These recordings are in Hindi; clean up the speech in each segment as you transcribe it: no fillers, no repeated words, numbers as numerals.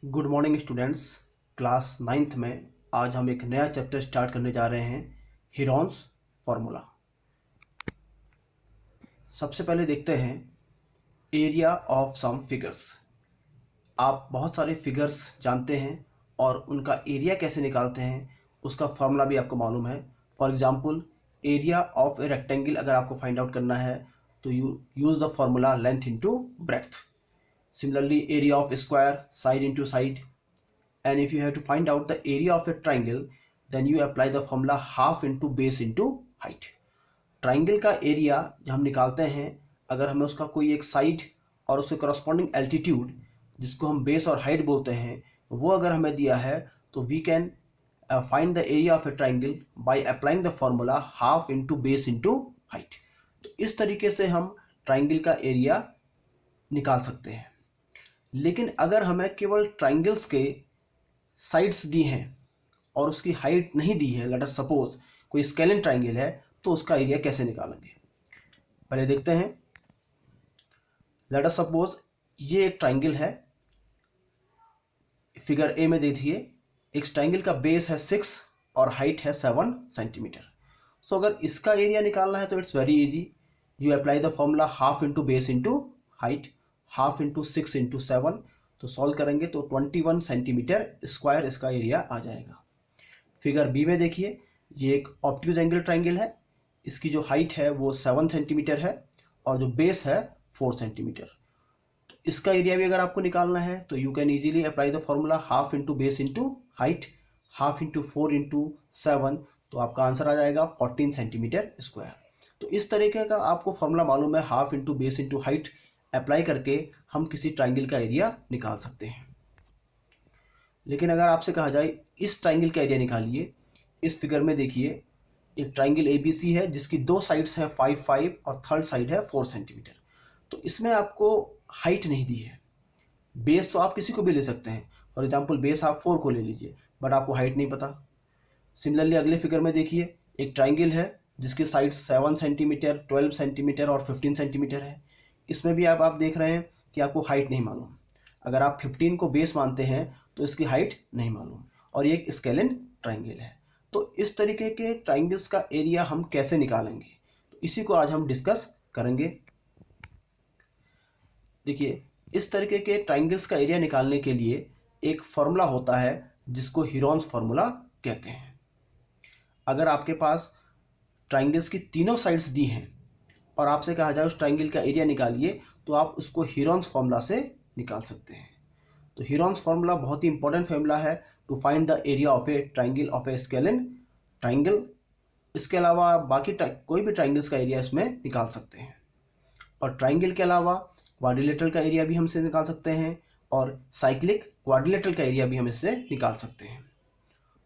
Good morning students. Class ninth में आज हम एक नया चैप्टर स्टार्ट करने जा रहे हैं, हीरोन्स फार्मूला। सबसे पहले देखते हैं एरिया ऑफ सम फिगर्स। आप बहुत सारे फिगर्स जानते हैं और उनका एरिया कैसे निकालते हैं उसका फार्मूला भी आपको मालूम है। For example, area of a rectangle अगर आपको फाइंड आउट करना है तो you use the formula length into breadth. Similarly, area of square, side into side. And if you have to find out the area of a triangle, then you apply the formula half into base into height. Triangle का एरिया जब हम निकालते हैं, अगर हमें उसका कोई एक साइड और उसके करस्पॉन्डिंग एल्टीट्यूड जिसको हम बेस और हाइट बोलते हैं वो अगर हमें दिया है तो we can find the area of a triangle by applying the formula half into base into height. तो इस तरीके से हम ट्राइंगल का एरिया निकाल सकते हैं। लेकिन अगर हमें केवल ट्राइंगल्स के साइड्स दी हैं और उसकी हाइट नहीं दी है, लेट अस सपोज कोई स्केलेन ट्राइंगल है, तो उसका एरिया कैसे निकालेंगे पहले देखते हैं। लेट अस सपोज ये एक ट्राइंगल है, फिगर ए में देखिए एक ट्राइंगल का बेस है 6 और हाइट है 7 सेंटीमीटर। सो अगर इसका एरिया निकालना है तो it's very easy. You apply the formula half into base into height, half into 6 into 7। तो सॉल्व करेंगे तो 21 सेंटीमीटर स्क्वायर इसका एरिया आ जाएगा। फिगर बी में देखिए ये एक ऑब्ट्यूज एंगल ट्राइंगल है, इसकी जो हाइट है वो 7 सेंटीमीटर है और जो बेस है 4 सेंटीमीटर। तो इसका एरिया भी अगर आपको निकालना है तो you can easily apply the formula half into base into height, half into 4 into 7। तो आपका आंसर आ जाएगा 14 सेंटीमीटर स्क्वायर। तो इस तरीके का आपको फॉर्मूला मालूम है, half into base into height apply करके हम किसी ट्राइंगल का एरिया निकाल सकते हैं। लेकिन अगर आपसे कहा जाए इस ट्राइंगल का एरिया निकालिए, इस फिगर में देखिए एक ट्राइंगल ABC है जिसकी दो साइड्स हैं 5 और थर्ड साइड है 4 सेंटीमीटर। तो इसमें आपको हाइट नहीं दी है। बेस तो आप किसी को भी ले सकते हैं, फॉर एग्जाम्पल बेस आप 4 को ले लीजिए, बट आपको हाइट नहीं पता। सिमिलरली अगले फिगर में देखिए एक ट्राइंगल है जिसकी साइड 7 सेंटीमीटर, 12 सेंटीमीटर और 15 सेंटीमीटर है। इसमें भी आप देख रहे हैं कि आपको हाइट नहीं मालूम। अगर आप 15 को बेस मानते हैं तो इसकी हाइट नहीं मालूम और ये एक स्केलेन ट्राइंगल है। तो इस तरीके के ट्राइंगल्स का एरिया हम कैसे निकालेंगे, तो इसी को आज हम डिस्कस करेंगे। देखिए, इस तरीके के ट्राइंगल्स का एरिया निकालने के लिए एक फॉर्मूला होता है जिसको हीरोन्स फार्मूला कहते हैं। अगर आपके पास ट्राइंगल्स की तीनों साइड्स दी हैं और आपसे कहा जाए उस ट्राइंगल का एरिया निकालिए, तो आप उसको हीरोन्स फार्मूला से निकाल सकते हैं। तो हीरोन्स फार्मूला बहुत ही इंपॉर्टेंट फार्मूला है to find the area of a triangle of a scalene triangle. इसके अलावा बाकी कोई भी ट्राइंगल्स का एरिया इसमें निकाल सकते हैं। और ट्राइंगल के अलावा क्वाड्रिलेटरल का एरिया भी हम इससे निकाल सकते हैं और साइक्लिक क्वाड्रिलेटरल का एरिया भी हम इससे निकाल सकते हैं।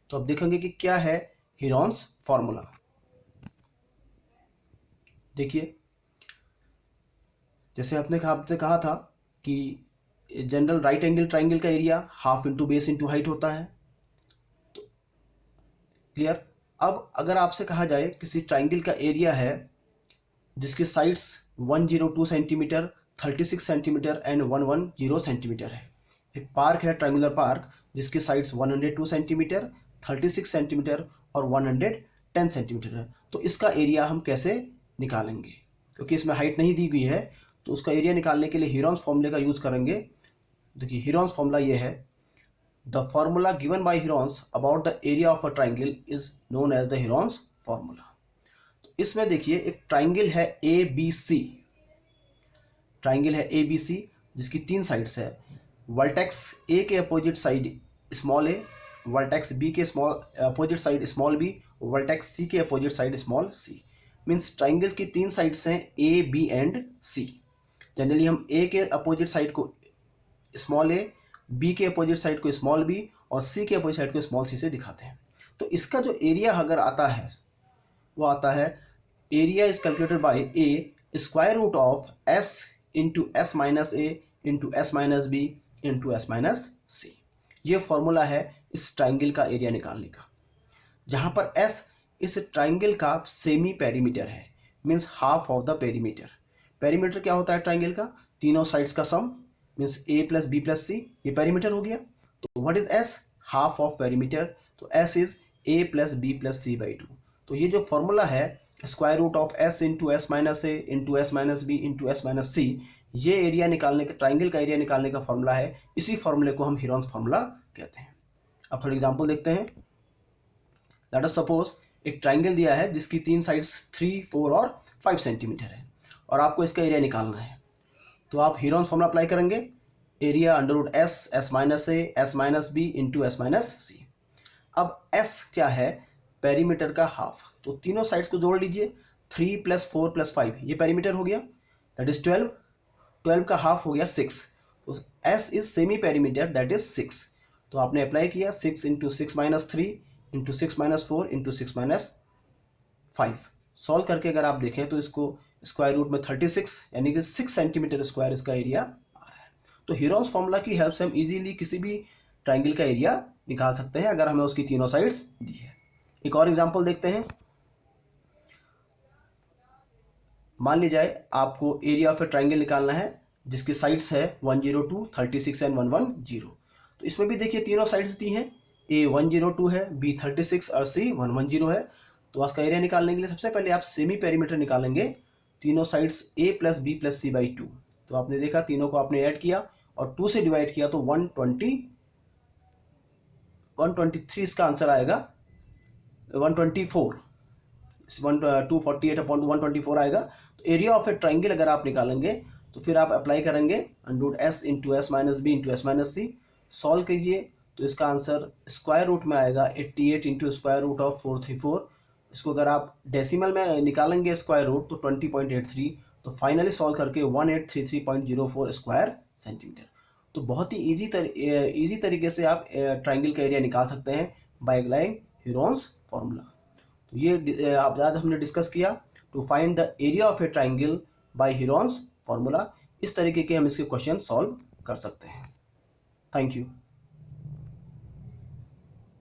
तो अब देखेंगे कि क्या है हीरोन्स फार्मूला। देखिए, जैसे आपने कहा था कि जनरल राइट एंगल ट्राइंगल का area half into base into height होता है। तो क्लियर। अब अगर आपसे कहा जाए किसी ट्राइंगल का एरिया है जिसकी sides 102 centimetre, 36 centimetre and 110 centimetre है। एक पार्क है, ट्राइंगुलर पार्क, जिसकी साइड्स 102 सेंटीमीटर, 36 सेंटीमीटर और 110 सेंटीमीटर है। तो इसका एरिया हम कैसे निकालेंगे, क्योंकि इसमें हाइट नहीं दी गई है। तो उसका एरिया निकालने के लिए हीरोन्स फॉर्मूले का यूज करेंगे। देखिए, हीरोन्स फॉर्मूला ये है, the formula given by Heron's about the area of a triangle is known as the Heron's formula. तो इसमें देखिए एक ट्राइंगल है ABC, ट्राइंगल है ABC जिसकी 3 साइड्स है। वर्टेक्स A के opposite side small a, vertex B के opposite side small b, vertex C के opposite side small c। Means triangles की 3 साइड्स हैं A, B and C। Generally हम A के अपोजिट साइड को स्मॉल a, B के अपोजिट साइड को स्मॉल b और C के अपोजिट साइड को स्मॉल c से दिखाते हैं। तो इसका जो एरिया अगर आता है वो आता है area is calculated by A square root of S into S minus A into S minus B into S minus C। ये फॉर्मूला है इस ट्राइंगल का एरिया निकालने का, जहाँ पर S इस ट्राइंगल का सेमी पेरीमीटर है, means half of the perimeter. Perimeter क्या होता है ट्राइंगल का? तीनों साइड्स का sum, means A plus B plus C, ये पेरीमीटर हो गया। तो what is S, half of perimeter, तो S is A plus B plus C by 2। तो ये जो फॉर्मूला है square root of S into S minus A into S minus B into S minus सी, ये एरिया निकालने का, ट्राइंगल का एरिया निकालने का फॉर्मूला है। इसी फॉर्मूले को हम हीरोन्स फॉर्मूला कहते हैं। अब थोड़ा एग्जांपल देखते हैं। लेट अस सपोज एक ट्राइंगल दिया है जिसकी तीन साइड्स 3, 4 और 5 सेंटीमीटर है और आपको इसका एरिया निकालना है। तो आप हीरोन्स फॉर्मूला अप्लाई करेंगे, area under root S, S minus A, S minus B into S minus C. अब एस क्या है, पेरीमीटर का हाफ, तो तीनों साइड्स को जोड़ लीजिए, 3 प्लस 4 प्लस 5, ये पेरीमीटर हो गया, दैट इज 12, 12 का हाफ हो गया 6, तो S is semi perimeter that is 6। तो आपने अप्लाई किया 6 into 6 minus 3 into 6 minus 4 into 6 minus 5। Solve करके अगर आप देखें तो इसको स्क्वायर रूट में 36 यानी कि 6 सेंटीमीटर स्क्वायर इसका एरिया आ रहा है। तो हीरोन्स फॉर्मूला की हेल्प से हम इजीली किसी भी ट्राइंगल का एरिया निकाल सकते हैं अगर हमें उसकी तीनों साइड्स दी है। एक और एग्जांपल देखते हैं। मान लीजिए आपको एरिया ऑफ ए ट्राइंगल निकालना है जिसकी साइड्स है 102, 36 एंड 110। तो इसमें भी देखिए तीनों साइड्स दी हैं, ए 102 है, बी 36 और सी 110 है। तो उसका एरिया निकालने के लिए सबसे पहले आप सेमी पेरीमीटर निकालेंगे, तीनों sides A plus B plus C by 2। तो आपने देखा तीनों को आपने ऐड किया और 2 से डिवाइड किया तो 123 इसका आंसर आएगा, 124, 248 अपॉन 124 आएगा। तो एरिया ऑफ ए ट्राइंगल अगर आप निकालेंगे तो फिर आप अप्लाई करेंगे under root S into S minus B into S minus C. Solve कीजिए तो इसका आंसर स्क्वायर रूट में आएगा 88 इंटू स्क्वायर रूट ऑफ 434। इसको अगर आप डेसिमल में निकालेंगे स्क्वायर रूट तो 20.83। तो फाइनली सॉल्व करके 1833.04 स्क्वायर सेंटीमीटर। तो बहुत ही ईजी तरीके से आप ट्राइंगल का एरिया निकाल सकते हैं बाय अप्लाइंग हीरोन्स फॉर्मूला। तो ये आज हमने डिस्कस किया to find the area of a triangle by Heron's formula. इस तरीके के हम इसके क्वेश्चन सॉल्व कर सकते हैं। Thank you.